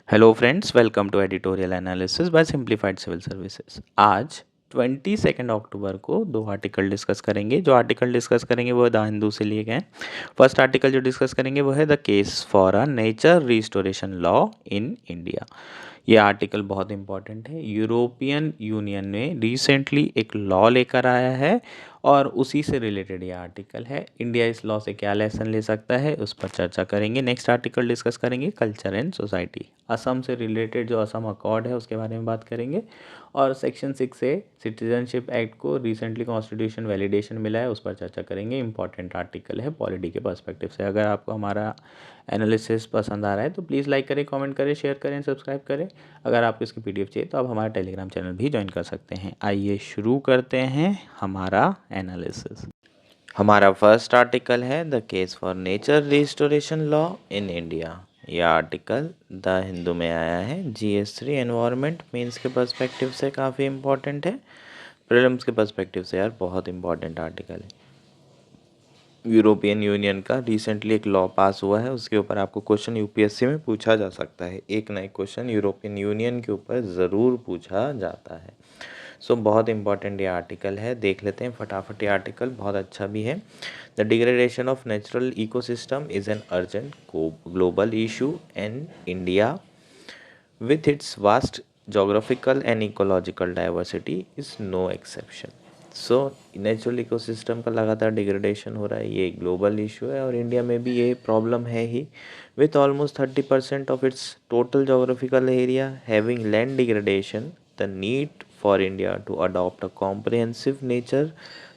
Hello friends, welcome to editorial analysis by simplified civil services. आज 22 अक्टूबर को दो article discuss करेंगे। जो आर्टिकल डिस्कस करेंगे वो द हिंदू से लिए गए हैं। फर्स्ट आर्टिकल जो डिस्कस करेंगे वो है the case for a nature restoration law in India. ये आर्टिकल बहुत इंपॉर्टेंट है। यूरोपियन यूनियन ने रिसेंटली एक लॉ लेकर आया है और उसी से रिलेटेड ये आर्टिकल है। इंडिया इस लॉ से क्या लेसन ले सकता है उस पर चर्चा करेंगे। नेक्स्ट आर्टिकल डिस्कस करेंगे कल्चर एंड सोसाइटी। असम से रिलेटेड जो असम अकॉर्ड है उसके बारे में बात करेंगे। और सेक्शन 6 से सिटीजनशिप एक्ट को रिसेंटली कॉन्स्टिट्यूशन वैलिडेशन मिला है, उस पर चर्चा करेंगे। इंपॉर्टेंट आर्टिकल है पॉलिटी के पर्सपेक्टिव से। अगर आपको हमारा एनालिसिस पसंद आ रहा है तो प्लीज़ लाइक करें, कमेंट करें, शेयर करें, सब्सक्राइब करें। अगर आपको इसकी पीडीएफ चाहिए तो आप हमारा टेलीग्राम चैनल भी ज्वाइन कर सकते हैं। आइए शुरू करते हैं हमारा एनालिसिस। हमारा फर्स्ट आर्टिकल है the case for nature restoration law in India. यह आर्टिकल द हिंदू में आया है। GS3 एनवायरनमेंट मीन्स के पर्सपेक्टिव से काफ़ी इम्पोर्टेंट है। प्रीलिम्स के पर्सपेक्टिव से यार बहुत इंपॉर्टेंट आर्टिकल है। यूरोपियन यूनियन का रिसेंटली एक लॉ पास हुआ है, उसके ऊपर आपको क्वेश्चन यूपीएससी में पूछा जा सकता है। एक ना एक क्वेश्चन यूरोपियन यूनियन के ऊपर ज़रूर पूछा जाता है। सो बहुत इंपॉर्टेंट ये आर्टिकल है, देख लेते हैं फटाफट। ये आर्टिकल बहुत अच्छा भी है। The degradation of natural ecosystem is an urgent global issue and India with its vast geographical and ecological diversity is no exception. So natural ecosystem का लगातार डिग्रेडेशन हो रहा है, ये ग्लोबल इशू है और इंडिया में भी ये प्रॉब्लम है ही। With almost 30% of its total geographical area having land degradation, the need for India to adopt a comprehensive nature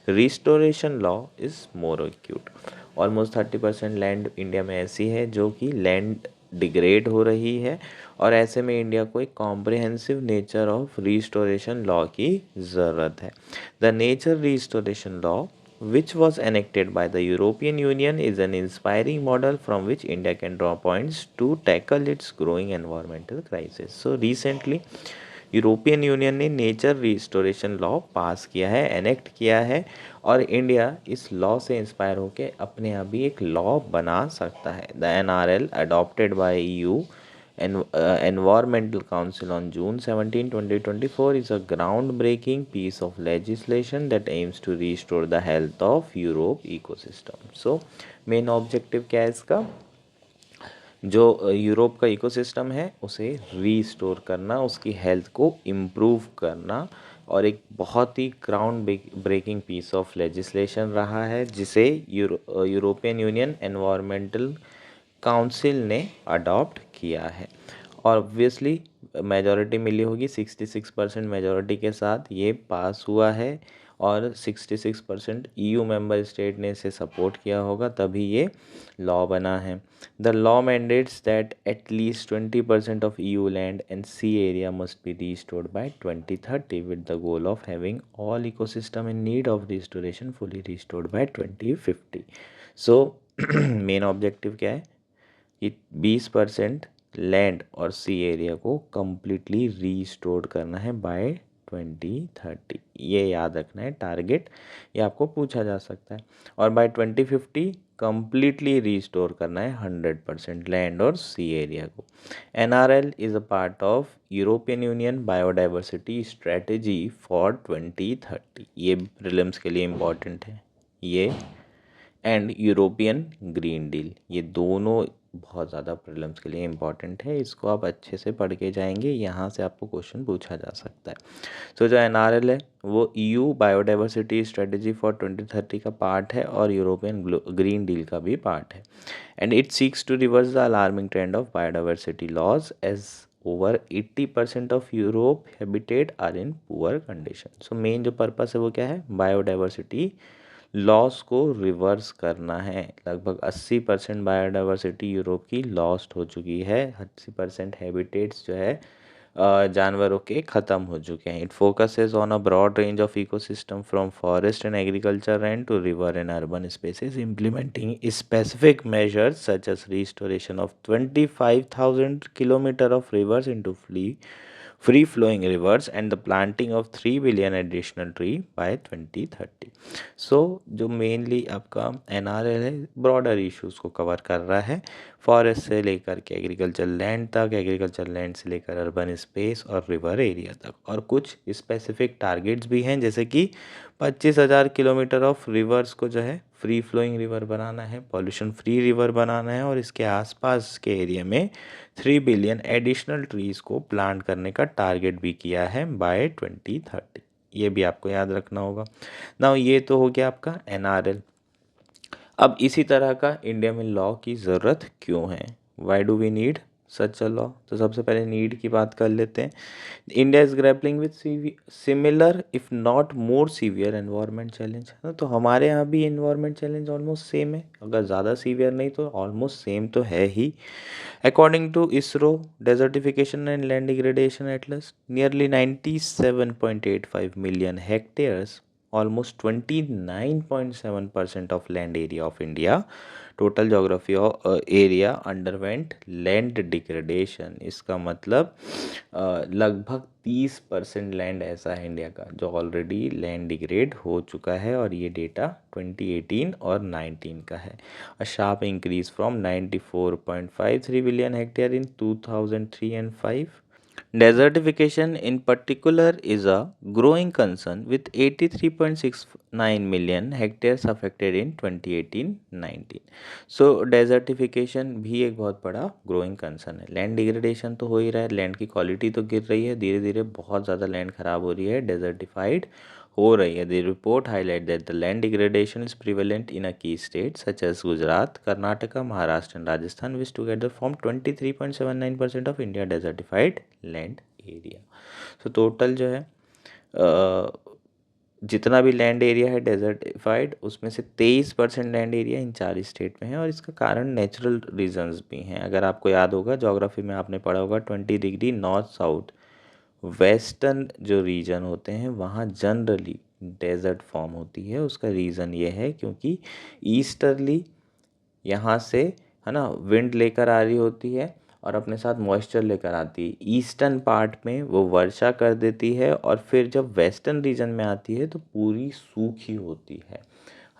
restoration law is more acute. Almost 30% land India में ऐसी है जो कि लैंड डिग्रेड हो रही है और ऐसे में इंडिया को एक comprehensive nature of restoration law की ज़रूरत है। The nature restoration law which was enacted by the European Union is an inspiring model from which India can draw points to tackle its growing environmental crisis. So recently European union ने nature restoration law पास किया है, enact किया है और India इस law से inspire होकर अपने आप भी एक लॉ बना सकता है। The NRL adopted by EU Environmental Council on June 17, 2024 is a groundbreaking piece of legislation that aims to restore the health of Europe ecosystem. So main objective क्या है इसका? जो यूरोप का इकोसिस्टम है उसे रीस्टोर करना, उसकी हेल्थ को इम्प्रूव करना और एक बहुत ही ground breaking piece of legislation रहा है जिसे यूरोपियन यूनियन एनवायरमेंटल काउंसिल ने अडॉप्ट किया है। और ऑब्वियसली मेजॉरिटी मिली होगी, 66% मेजॉरिटी के साथ ये पास हुआ है और 66% EU मेंबर स्टेट ने इसे सपोर्ट किया होगा तभी ये लॉ बना है। The law mandates that at least 20% of EU land and sea area must be restored by 2030 with the goal of having all ecosystem in need of restoration fully restored by 2050। So main objective क्या है कि 20% land और sea area को completely restore करना है bye 2030। ये याद रखना है टारगेट, ये आपको पूछा जा सकता है। और बाय 2050 कम्प्लीटली रीस्टोर करना है 100% लैंड और सी एरिया को। NRL is a part of European union biodiversity strategy for 2030। ये प्रीलिम्स के लिए इम्पॉर्टेंट है ये, एंड यूरोपियन ग्रीन डील, ये दोनों बहुत ज़्यादा प्रीलिम्स के लिए इम्पॉर्टेंट है। इसको आप अच्छे से पढ़ के जाएंगे, यहाँ से आपको क्वेश्चन पूछा जा सकता है। सो जो NRL है वो EU बायोडाइवर्सिटी स्ट्रेटजी फॉर 2030 का पार्ट है और यूरोपियन ग्रीन डील का भी पार्ट है। And it seeks to reverse the alarming trend of biodiversity loss as over 80% of Europe habitat are in poor condition. So main जो purpose है वो क्या है? बायोडाइवर्सिटी लॉस को रिवर्स करना है। लगभग 80% बायोडाइवर्सिटी यूरोप की लॉस्ट हो चुकी है, 80% हैबिटेट्स जो है जानवरों के ख़त्म हो चुके हैं। It focuses on a broad range of ecosystem from forest and agriculture and to river and urban spaces, implementing specific measures such as restoration of 25,000 kilometre of rivers into free flowing rivers and the planting of 3 billion additional tree by 2030। सो जो mainly आपका NRL है broader issues को cover कर रहा है। Forest से लेकर के एग्रीकल्चर लैंड तक, एग्रीकल्चर लैंड से लेकर अर्बन स्पेस और रिवर एरिया तक। और कुछ स्पेसिफिक टारगेट्स भी हैं, जैसे कि 25,000 किलोमीटर ऑफ रिवर्स को जो है फ्री फ्लोइंग रिवर बनाना है, पॉल्यूशन फ्री रिवर बनाना है, और इसके आसपास के एरिया में 3 बिलियन एडिशनल ट्रीज़ को प्लांट करने का टारगेट भी किया है बाय 2030। ये भी आपको याद रखना होगा ना। ये तो हो गया आपका NRL। अब इसी तरह का इंडिया में लॉ की ज़रूरत क्यों है, why do we need such a law. तो सबसे पहले नीड की बात कर लेते हैं। India is grappling with similar if not more severe environment challenge है ना। तो हमारे यहाँ भी एनवायरमेंट चैलेंज ऑलमोस्ट सेम है, अगर ज़्यादा सीवियर नहीं तो ऑलमोस्ट सेम तो है ही। According to ISRO desertification and land degradation atlas, nearly 97.85 million hectares, almost 29.7% of land area of India, total geography area underwent land degradation। इसका मतलब लगभग 30% लैंड ऐसा है इंडिया का जो ऑलरेडी लैंड डिग्रेड हो चुका है, और ये डेटा 2018 और 19 का है। A sharp increase from 94.53 billion hectare in 2003 and 5। Desertification in particular is a growing concern with 83.69 million hectares affected in 2018-19। So desertification भी एक बहुत बड़ा ग्रोइंग कंसर्न है। लैंड डिग्रेडेशन तो हो ही रहा है, लैंड की क्वालिटी तो गिर रही है, धीरे धीरे बहुत ज़्यादा लैंड ख़राब हो रही है, डेजर्टिफाइड हो रही है। The report highlight that the land degradation is prevalent in a key state such as Gujarat, Karnataka, Maharashtra and Rajasthan, which together form 23.79% of India desertified land area. So total जो है जितना भी लैंड एरिया है डेजर्टिफाइड, उसमें से 23% लैंड एरिया इन 4 स्टेट में है, और इसका कारण नेचुरल रीजंस भी हैं। अगर आपको याद होगा, ज्योग्राफी में आपने पढ़ा होगा, 20 डिग्री नॉर्थ साउथ वेस्टर्न जो रीजन होते हैं वहाँ जनरली डेजर्ट फॉर्म होती है। उसका रीज़न ये है क्योंकि ईस्टर्ली यहाँ से है ना विंड लेकर आ रही होती है और अपने साथ मॉइस्चर लेकर आती है। ईस्टर्न पार्ट में वो वर्षा कर देती है, और फिर जब वेस्टर्न रीजन में आती है तो पूरी सूखी होती है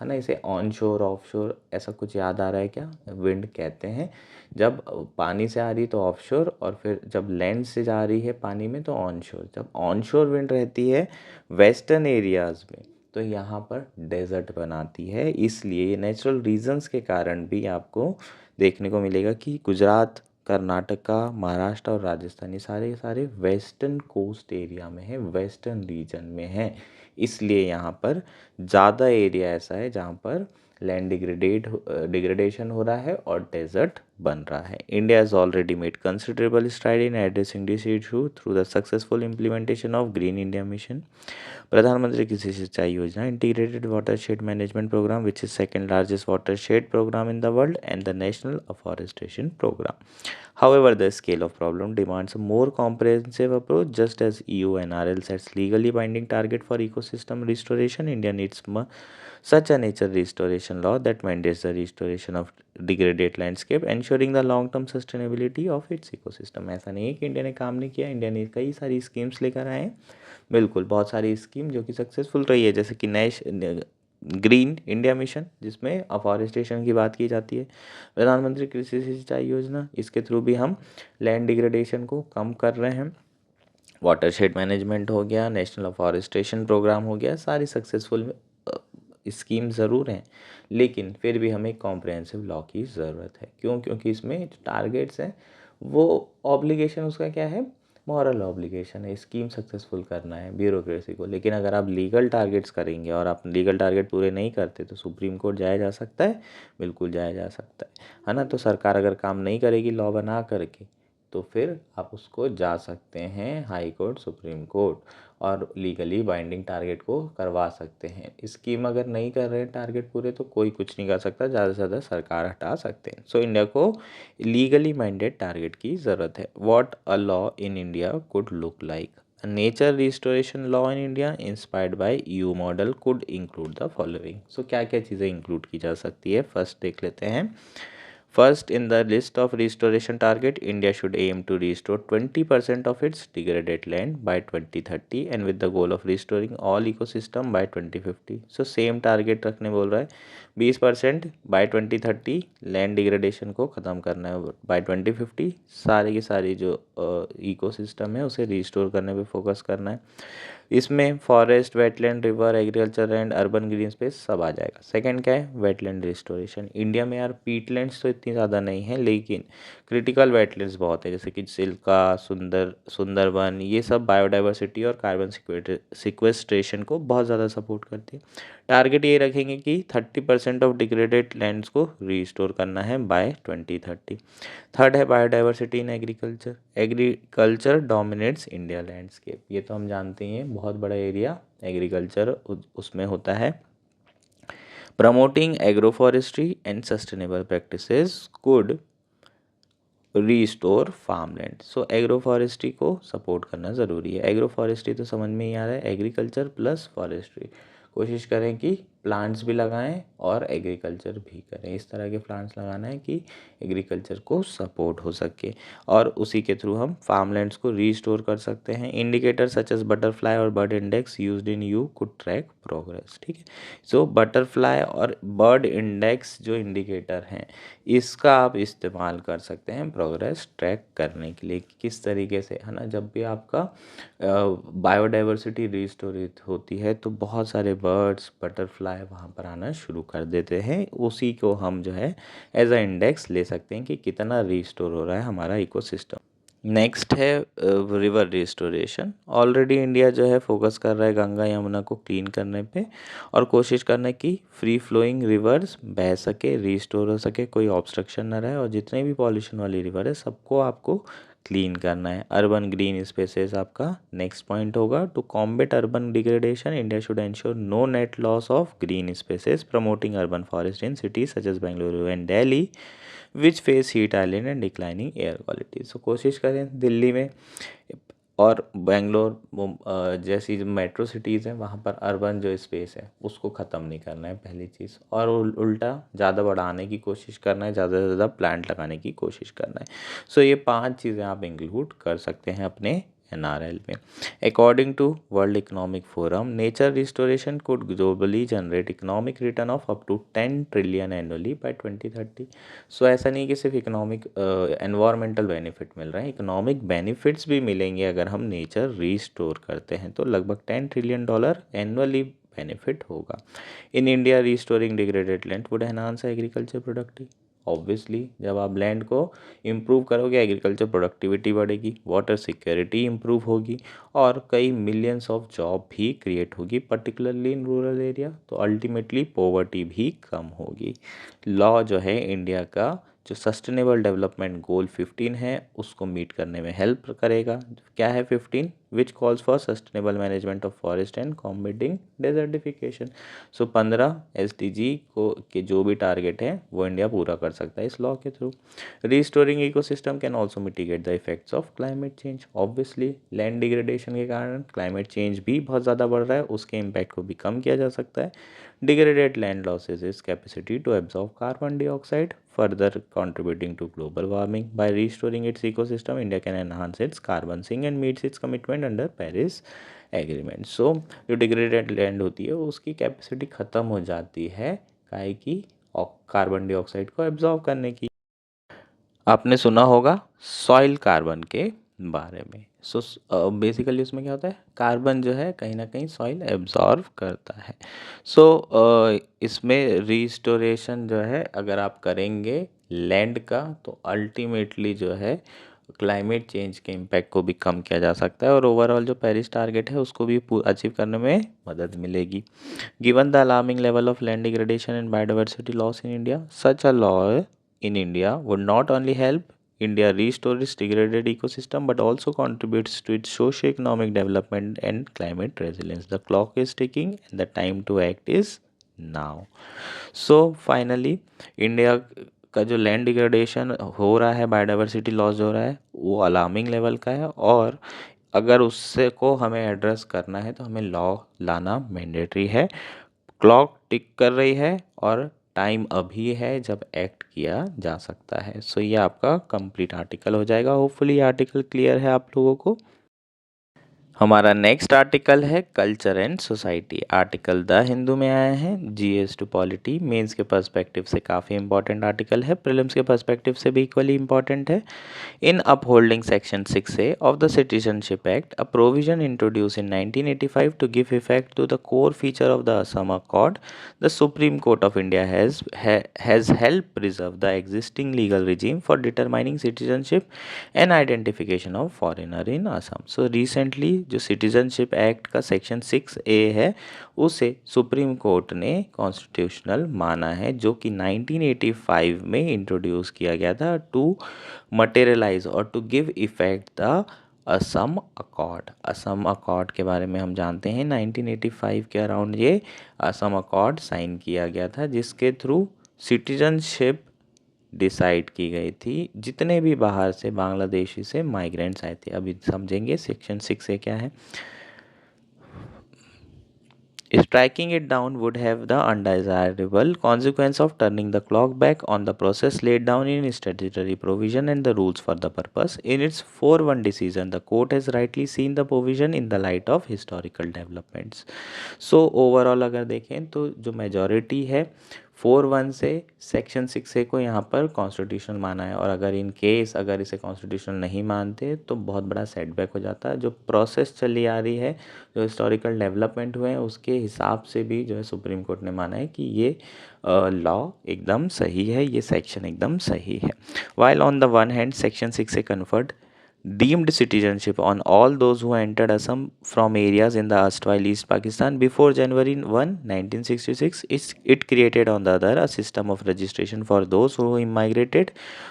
ना। इसे ऑन शोर ऑफ शोर ऐसा कुछ याद आ रहा है क्या, विंड कहते हैं। जब पानी से आ रही तो ऑफ शोर, और फिर जब लैंड से जा रही है पानी में तो ऑन शोर। जब ऑन शोर विंड रहती है वेस्टर्न एरियाज़ में तो यहाँ पर डेजर्ट बनाती है। इसलिए ये नेचुरल रीजंस के कारण भी आपको देखने को मिलेगा कि गुजरात, कर्नाटका, महाराष्ट्र और राजस्थान ये सारे सारे वेस्टर्न कोस्ट एरिया में है, वेस्टर्न रीजन में है। इसलिए यहाँ पर ज़्यादा एरिया ऐसा है जहाँ पर लैंड डिग्रेडेशन हो रहा है और डेजर्ट बन रहा है। India has already made considerable stride in addressing this issue through the successful implementation of Green India Mission, Pradhan Mantri Krishi Sinchai Yojana, Integrated Watershed Management Programme which is second largest watershed programme in the world, and the National Afforestation Programme. However, the scale of problem demands a more comprehensive approach. Just as EU NRL sets legally binding target for ecosystem restoration, India needs such a nature restoration law that mandates the restoration of degraded landscape, ensuring the long-term sustainability of its ecosystem। ऐसा नहीं है कि India ने काम नहीं किया, India ने कई सारी स्कीम्स लेकर आए हैं, बिल्कुल बहुत सारी स्कीम जो कि सक्सेसफुल रही है, जैसे कि ग्रीन इंडिया मिशन जिसमें अफॉरेस्टेशन की बात की जाती है, प्रधानमंत्री कृषि सिंचाई योजना, इसके थ्रू भी हम लैंड डिग्रेडेशन को कम कर रहे हैं, वाटरशेड मैनेजमेंट हो गया, नेशनल अफॉरेस्टेशन प्रोग्राम हो गया, सारी सक्सेसफुल स्कीम ज़रूर हैं, लेकिन फिर भी हमें कॉम्प्रहेंसिव लॉ की ज़रूरत है। क्यों? क्योंकि इसमें जो टारगेट्स हैं वो ऑब्लिगेशन उसका क्या है, मॉरल ऑब्लिगेशन है, स्कीम सक्सेसफुल करना है ब्यूरोक्रेसी को। लेकिन अगर आप लीगल टारगेट्स करेंगे और आप लीगल टारगेट पूरे नहीं करते तो सुप्रीम कोर्ट जाया जा सकता है, बिल्कुल जाया जा सकता है ना। तो सरकार अगर काम नहीं करेगी लॉ बना करके तो फिर आप उसको जा सकते हैं हाई कोर्ट, सुप्रीम कोर्ट, और लीगली बाइंडिंग टारगेट को करवा सकते हैं। स्कीम अगर नहीं कर रहे हैं टारगेट पूरे तो कोई कुछ नहीं कर सकता, ज़्यादा से ज़्यादा सरकार हटा सकते हैं। सो इंडिया को लीगली माइंडेड टारगेट की ज़रूरत है। What a law in India could look like, nature restoration law in India inspired by EU model could include the following. So क्या क्या चीज़ें इंक्लूड की जा सकती है, फर्स्ट देख लेते हैं। First, in the list of restoration target, India should aim to restore 20% of its degraded land by 2030 and with the goal of restoring all ecosystem by 2050. So same target रखने बोल रहा है, 20% बाय 2030 लैंड डिग्रेडेशन को ख़त्म करना है, bye 2050 सारी की सारी जो इकोसिस्टम है उसे रिस्टोर करने पे फोकस करना है। इसमें forest, wetland, river, agriculture and urban green space सब आ जाएगा। सेकंड क्या है, वेटलैंड रिस्टोरेशन। इंडिया में यार पीटलैंड्स तो इतनी ज़्यादा नहीं है, लेकिन क्रिटिकल वेटलैंड्स बहुत है, जैसे कि चिल्का, सुंदरबन, ये सब बायोडाइवर्सिटी और कार्बन सिक्वेस्ट्रेशन को बहुत ज़्यादा सपोर्ट करती है। टारगेट ये रखेंगे कि 30% ऑफ डिग्रेडेड लैंड्स को रिस्टोर करना है बाय 2030। थर्ड है biodiversity in agriculture. Agriculture dominates India landscape, ये तो हम जानते ही हैं, बहुत बड़ा एरिया एग्रीकल्चर उसमें होता है। Promoting agro forestry and sustainable practices could restore farmland. So agro forestry को सपोर्ट करना ज़रूरी है। एग्रो फॉरेस्ट्री तो समझ में ही आ रहा है, एग्रीकल्चर प्लस फॉरेस्ट्री। कोशिश करें कि प्लांट्स भी लगाएं और एग्रीकल्चर भी करें, इस तरह के प्लांट्स लगाना है कि एग्रीकल्चर को सपोर्ट हो सके और उसी के थ्रू हम फार्मलैंड्स को रीस्टोर कर सकते हैं। इंडिकेटर सच एज बटरफ्लाई और bird index used in you could track progress. ठीक है, सो बटरफ्लाई और बर्ड इंडेक्स जो इंडिकेटर हैं, इसका आप इस्तेमाल कर सकते हैं प्रोग्रेस ट्रैक करने के लिए कि किस तरीके से, है ना। जब भी आपका बायोडाइवर्सिटी रिस्टोरेट होती है तो बहुत सारे बर्ड्स, बटरफ्लाई वहाँ पर आना शुरू कर देते हैं, उसी को हम जो है एज अ इंडेक्स ले सकते हैं कि कितना रिस्टोर हो रहा है हमारा इकोसिस्टम। नेक्स्ट है रिवर रिस्टोरेशन। ऑलरेडी इंडिया जो है फोकस कर रहा है गंगा यमुना को क्लीन करने पे और कोशिश करना है कि फ्री फ्लोइंग रिवर्स बह सके, रिस्टोर हो सके, कोई ऑब्स्ट्रक्शन ना रहे और जितने भी पॉल्यूशन वाली रिवर है सबको आपको क्लीन करना है। अर्बन ग्रीन स्पेसेस आपका नेक्स्ट पॉइंट होगा। To combat urban degradation India should ensure no net loss of green spaces, promoting urban forest in cities such as Bengaluru and Delhi which face heat island and declining air quality. So कोशिश करें दिल्ली में और बेंगलोर जैसी जो metro cities हैं वहाँ पर urban जो स्पेस है उसको ख़त्म नहीं करना है पहली चीज़, और उल्टा ज़्यादा बढ़ाने की कोशिश करना है, ज़्यादा से ज़्यादा प्लांट लगाने की कोशिश करना है। सो ये 5 चीज़ें आप इंक्लूड कर सकते हैं अपने NRL में। According to World Economic Forum, nature restoration could globally generate economic return of up to 10 trillion annually by 2030। So ऐसा नहीं कि सिर्फ इकोनॉमिक एनवायरमेंटल बेनिफिट मिल रहे हैं, इकोनॉमिक बेनिफिट्स भी मिलेंगे अगर हम नेचर रिस्टोर करते हैं, तो लगभग $10 ट्रिलियन एनुअली बेनिफिट होगा। In India restoring degraded land would enhance agriculture productivity. Obviously जब आप लैंड को इम्प्रूव करोगे एग्रीकल्चर प्रोडक्टिविटी बढ़ेगी, वाटर सिक्योरिटी इम्प्रूव होगी और कई मिलियंस ऑफ जॉब भी क्रिएट होगी, पर्टिकुलरली इन रूरल एरिया। तो अल्टीमेटली पॉवर्टी भी कम होगी। लॉ जो है इंडिया का जो सस्टेनेबल डेवलपमेंट गोल 15 है उसको मीट करने में हेल्प करेगा। क्या है 15? Which calls for sustainable management of forest and combating desertification. So 15 SDG को के जो भी टारगेट है वो इंडिया पूरा कर सकता है इस लॉ के through. Restoring ecosystem can also mitigate the effects of climate change. Obviously land degradation के कारण क्लाइमेट चेंज भी बहुत ज़्यादा बढ़ रहा है, उसके इम्पैक्ट को भी कम किया जा सकता है। Degraded land losses its capacity to absorb carbon dioxide, further contributing to global warming. By restoring its ecosystem, India can enhance its carbon sink and meets its commitment under Paris Agreement. So, जो degraded land होती है उसकी capacity ख़त्म हो जाती है काहे की कार्बन डाइऑक्साइड को एब्जॉर्ब करने की। आपने सुना होगा सॉइल कार्बन के बारे में। सो बेसिकली उसमें क्या होता है, कार्बन जो है कहीं ना कहीं सॉइल एब्जॉर्व करता है। सो इसमें रिस्टोरेशन जो है अगर आप करेंगे लैंड का तो अल्टीमेटली जो है क्लाइमेट चेंज के इम्पैक्ट को भी कम किया जा सकता है और ओवरऑल जो पेरिस टारगेट है उसको भी अचीव करने में मदद मिलेगी। Given the alarming level of land degradation and biodiversity loss in India, such a law in India would not only help India restore its degraded ecosystem but also contributes to its socio-economic development and climate resilience. The clock is ticking and the time to act is now. So finally, India का जो land degradation हो रहा है, biodiversity loss हो रहा है, वो alarming level का है और अगर उससे को हमें एड्रेस करना है तो हमें लॉ लाना मैंडेटरी है। क्लॉक टिक कर रही है और टाइम अभी है जब एक्ट किया जा सकता है। सो ये आपका कंप्लीट आर्टिकल हो जाएगा। होपफुली ये आर्टिकल क्लियर है आप लोगों को। हमारा नेक्स्ट आर्टिकल है culture and society. Article the Hindu में आया है, जीएस टू पॉलिटी। मेंस के पर्सपेक्टिव से काफ़ी इंपॉर्टेंट आर्टिकल है, प्रीलिम्स के पर्सपेक्टिव से भी इक्वली इंपॉर्टेंट है। In upholding Section 6A of the Citizenship Act, a provision introduced in 1985 to give effect to the core feature of the Assam Accord, the Supreme Court of India has helped preserve the existing legal regime for determining citizenship and identification of foreigner in Assam. So recently जो Citizenship Act का Section 6A है उसे supreme court ने constitutional माना है, जो कि 1985 में इंट्रोड्यूस किया गया था टू मटेरियलाइज और to give effect the Assam accord. Assam accord के बारे में हम जानते हैं 1985 के अराउंड ये असम अकॉर्ड साइन किया गया था, जिसके थ्रू सिटीजनशिप डिसाइड की गई थी जितने भी बाहर से बांग्लादेशी से माइग्रेंट्स आए थे। अभी समझेंगे सेक्शन 6 क्या है। Striking it down would have the undesirable consequence of turning the clock back on the process laid down in statutory provision and the rules for the purpose. In its 4-1 decision, the court has rightly seen the provision in the light of historical developments. So overall अगर देखें तो जो majority है 4-1 से section 6A को यहाँ पर constitutional माना है, और अगर इन केस अगर इसे कॉन्स्टिट्यूशनल नहीं मानते तो बहुत बड़ा सेटबैक हो जाता है। जो प्रोसेस चली आ रही है, जो हिस्टोरिकल डेवलपमेंट हुए हैं उसके हिसाब से भी जो है सुप्रीम कोर्ट ने माना है कि ये लॉ एकदम सही है, ये सेक्शन एकदम सही है। While on the one hand section 6A conferred deemed citizenship on all those who entered Assam from areas in the erstwhile East Pakistan before January 1, 1966. It created, on the other, a system of registration for those who immigrated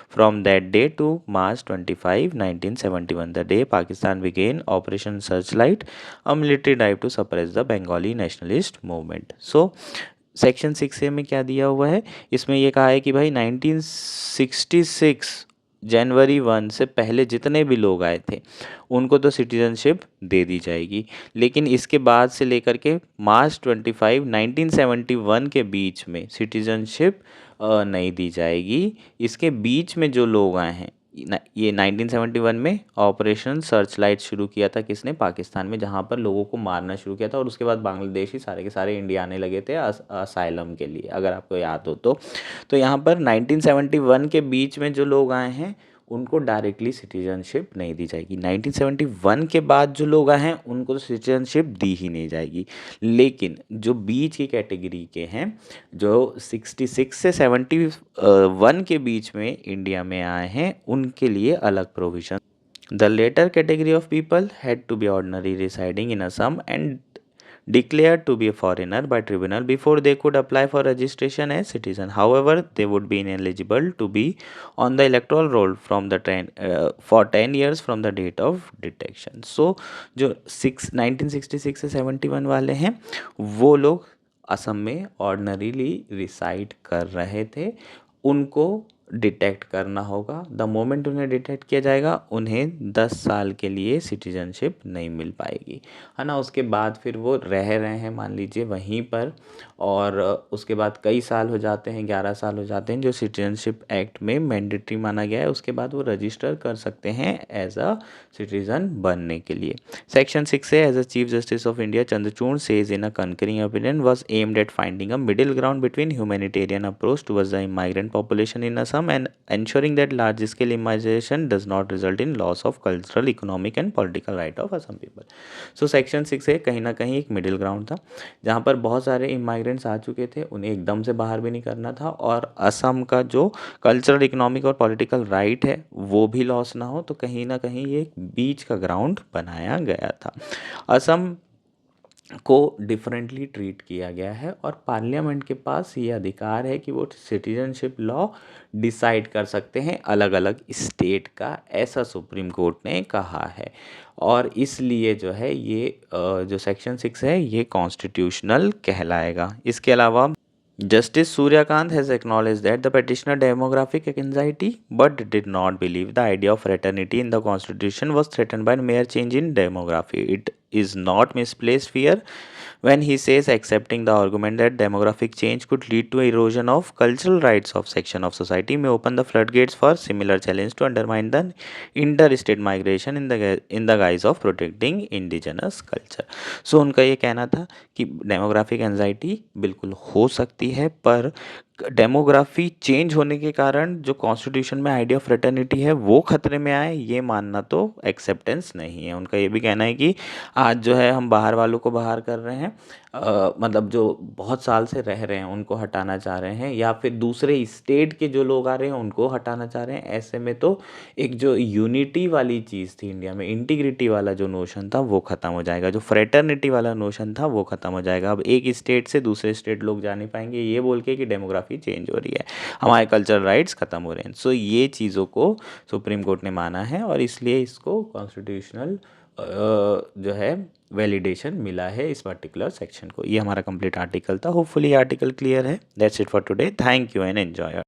from that day to March 25, 1971, the day Pakistan began Operation Searchlight, a military drive to suppress the Bengali nationalist movement. So, section 6A में क्या दिया हुआ है, इसमें ये कहा है कि भाई 1966 जनवरी 1 से पहले जितने भी लोग आए थे उनको तो सिटीजनशिप दे दी जाएगी, लेकिन इसके बाद से लेकर के मार्च 25 1971 के बीच में सिटीजनशिप नहीं दी जाएगी। इसके बीच में जो लोग आए हैं, ये 1971 में ऑपरेशन सर्च लाइट शुरू किया था किसने, पाकिस्तान में, जहाँ पर लोगों को मारना शुरू किया था, और उसके बाद बांग्लादेशी सारे के सारे इंडिया आने लगे थे असाइलम के लिए, अगर आपको याद हो तो यहाँ पर 1971 के बीच में जो लोग आए हैं उनको डायरेक्टली सिटीजनशिप नहीं दी जाएगी। 1971 के बाद जो लोग आए हैं उनको तो सिटीजनशिप दी ही नहीं जाएगी, लेकिन जो बीच की कैटेगरी के हैं, जो 66 से 71 के बीच में इंडिया में आए हैं, उनके लिए अलग provision. The later category of people had to be ordinary residing in Assam and declared to be a foreigner by tribunal before they could apply for registration as citizen. However, they would be ineligible to be on the electoral roll from the for 10 years from the date of detection. So जो 1966 से 71 वाले हैं वो लोग असम में ordinarily reside कर रहे थे, उनको डिटेक्ट करना होगा। द मोमेंट उन्हें डिटेक्ट किया जाएगा उन्हें 10 साल के लिए सिटीजनशिप नहीं मिल पाएगी, है ना। उसके बाद फिर वो रह रहे हैं मान लीजिए वहीं पर, और उसके बाद कई साल हो जाते हैं, 11 साल हो जाते हैं जो सिटीजनशिप एक्ट में मैंडेटरी माना गया है, उसके बाद वो रजिस्टर कर सकते हैं एज अ सिटीजन बनने के लिए। Section 6 as a chief justice of India Chandrachud says in a concurring opinion was aimed at finding a middle ground between humanitarian approach towards the immigrant population in Assam and ensuring that large scale immigration does not result in loss of cultural, economic and political right of Assam people. So section 6 कहीं ना कहीं एक middle ground था, जहाँ पर बहुत सारे इमाइग्रेंट्स आ चुके थे, उन्हें एकदम से बाहर भी नहीं करना था, और असम का जो कल्चरल, इकोनॉमिक और पॉलिटिकल राइट है वो भी लॉस ना हो, तो कहीं ना कहीं ये एक बीच का ग्राउंड बनाया गया था। असम को डिफरेंटली ट्रीट किया गया है, और पार्लियामेंट के पास ये अधिकार है कि वो सिटीजनशिप लॉ डिसाइड कर सकते हैं अलग अलग स्टेट का, ऐसा सुप्रीम कोर्ट ने कहा है, और इसलिए जो है ये जो सेक्शन 6 है ये कॉन्स्टिट्यूशनल कहलाएगा। इसके अलावा Justice Suryakant has acknowledged that the petitioner demographic anxiety but did not believe the idea of fraternity in the constitution was threatened by mere change in demography. It is not misplaced fear when he says accepting the argument that demographic change could lead to erosion of cultural rights of section of society may open the floodgates for similar challenge to undermine the interstate migration in the guise of protecting indigenous culture. So उनका ये कहना था कि demographic anxiety बिल्कुल हो सकती है, पर डेमोग्राफी चेंज होने के कारण जो कॉन्स्टिट्यूशन में आइडिया ऑफ फ्रेटर्निटी है वो खतरे में आए, ये मानना तो एक्सेप्टेंस नहीं है। उनका ये भी कहना है कि आज जो है हम बाहर वालों को बाहर कर रहे हैं, मतलब जो बहुत साल से रह रहे हैं उनको हटाना चाह रहे हैं, या फिर दूसरे स्टेट के जो लोग आ रहे हैं उनको हटाना चाह रहे हैं। ऐसे में तो एक जो यूनिटी वाली चीज़ थी इंडिया में, इंटीग्रिटी वाला जो नोशन था वो ख़त्म हो जाएगा, जो फ्रेटर्निटी वाला नोशन था वो ख़त्म हो जाएगा। अब एक स्टेट से दूसरे स्टेट लोग जा नहीं पाएंगे ये बोल के कि डेमोग्राफी चेंज हो रही है, हमारे कल्चरल राइट्स ख़त्म हो रहे हैं। सो ये चीज़ों को सुप्रीम कोर्ट ने माना है और इसलिए इसको कॉन्स्टिट्यूशनल जो है वैलिडेशन मिला है इस पर्टिकुलर सेक्शन को। ये हमारा कंप्लीट आर्टिकल था। होपफुली आर्टिकल क्लियर है। That's it for today. Thank you and enjoy.